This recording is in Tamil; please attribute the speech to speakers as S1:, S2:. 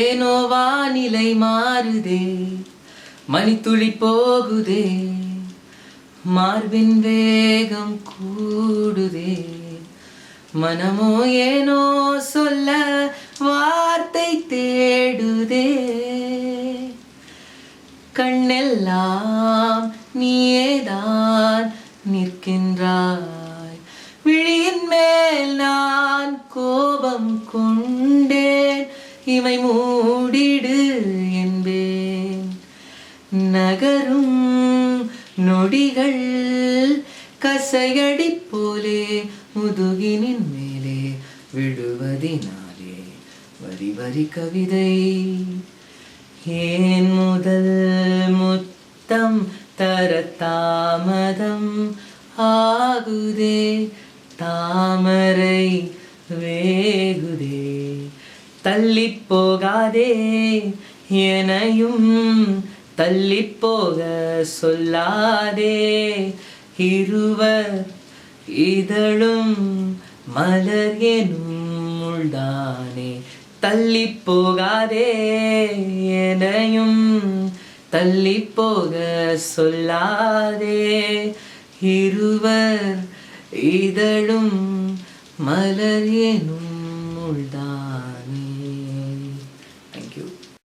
S1: ஏனோ வானிலை மாறுதே, மணித்துளி போகுதே, மார்பின் வேகம் கூடுதே, மனமோ ஏனோ சொல்ல வார்த்தை தேடுதே. கண்ணெல்லாம் நீயேதான் நிற்கின்றாய், விழியின் மேல் நான் கோபம் கொண்டேன், இமை மூடிடு என்பேன். நகரும் நொடிகள் கசையடி போலே முதுகினின் மேலே விழுவதினாலே வரி வரி கவிதை. ஏன் முதல் முத்தம் தர தாமதம் ஆகுதே, தாமரை வேகுதே. தள்ளி போகாதே எனையும் தள்ளி போக சொல்லாதே, இருவர் இதழும் மலர் எனும் முள்தானே. தள்ளி போகாதே எனையும் தள்ளி போக சொல்லாதே, இருவர் இதழும் மலர் எனும் முள்தான்.